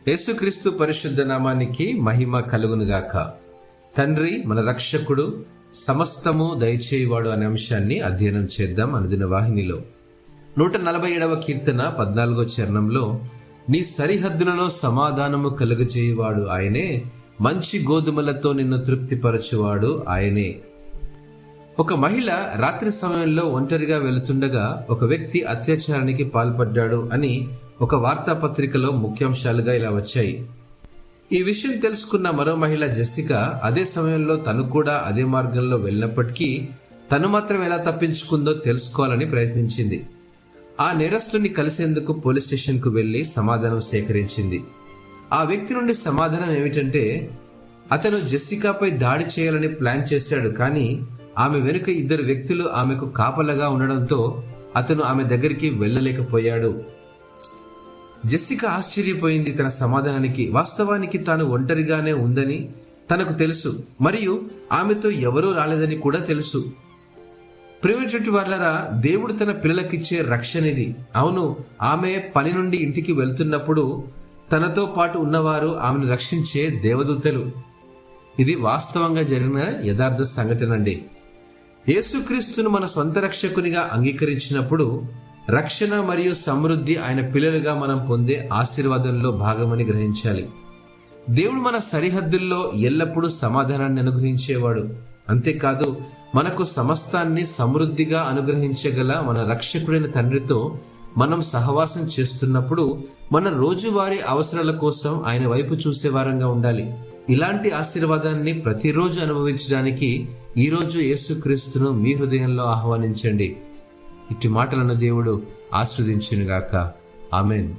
యేసుక్రీస్తు పరిశుద్ధ నామానికి మహిమ కలుగునుగాక. తండ్రి మన రక్షకుడు సమస్తము దయచేయువాడు అనే అంశాన్ని అధ్యయనం చేద్దాం. అనుదిన వాహినిలో 147వ కీర్తన 14వ చరణంలో, నీ సరిహద్దులలో సమాధానము కలుగజేయువాడు ఆయనే, మంచి గోధుమలతో నిన్ను తృప్తిపరచువాడు ఆయనే. ఒక మహిళ రాత్రి సమయంలో ఒంటరిగా వెళుతుండగా ఒక వ్యక్తి అత్యాచారానికి పాల్పడ్డాడు అని ఒక వార్తాపత్రికలో ముఖ్యాంశాలుగా ఇలా వచ్చాయి. ఈ విషయం తెలుసుకున్న మరో మహిళ జెస్సికా అదే సమయంలో తను కూడా అదే మార్గంలో వెళ్ళినప్పటికీ తను మాత్రం ఎలా తప్పించుకుందో తెలుసుకోవాలని ప్రయత్నించింది. ఆ నేరస్తుని కలిసేందుకు పోలీస్ స్టేషన్ కు వెళ్లి సమాధానం సేకరించింది. ఆ వ్యక్తి నుండి సమాధానం ఏమిటంటే, అతను జెస్సికాపై దాడి చేయాలని ప్లాన్ చేశాడు, కానీ ఆమె వెనుక 2 వ్యక్తులు ఆమెకు కాపలగా ఉండడంతో అతను ఆమె దగ్గరికి వెళ్ళలేకపోయాడు. జెస్సికా ఆశ్చర్యపోయింది తన సమాధానానికి. వాస్తవానికి తాను ఒంటరిగానే ఉందని తనకు తెలుసు, మరియు ఆమెతో ఎవరూ రాలేదని కూడా తెలుసు. ప్రియమైనటువంటి వారలారా, దేవుడు తన పిల్లలకిచ్చే రక్షణ ఇది. అవును, ఆమె పని నుండి ఇంటికి వెళ్తున్నప్పుడు తనతో పాటు ఉన్నవారు ఆమెను రక్షించే దేవదూతలు. ఇది వాస్తవంగా జరిగిన యథార్థ సంఘటన అండి. యేసుక్రీస్తును మన సొంత రక్షకునిగా అంగీకరించినప్పుడు రక్షణ మరియు సమృద్ధి ఆయన పిల్లలుగా మనం పొందే ఆశీర్వాదంలో భాగమని గ్రహించాలి. దేవుడు మన సరిహద్దుల్లో ఎల్లప్పుడూ సమాధానాన్ని అనుగ్రహించేవాడు. అంతేకాదు, మనకు సమస్తాన్ని సమృద్ధిగా అనుగ్రహించగల మన రక్షకుడైన తండ్రితో మనం సహవాసం చేస్తున్నప్పుడు మన రోజువారీ అవసరాల కోసం ఆయన వైపు చూసే వారంగా ఉండాలి. ఇలాంటి ఆశీర్వాదాన్ని ప్రతిరోజు అనుభవించడానికి ఈ రోజు యేసుక్రీస్తును మీ హృదయంలో ఆహ్వానించండి. ఇట్టి మాటలను దేవుడు ఆశీర్వదించునుగాక. ఆమేన్.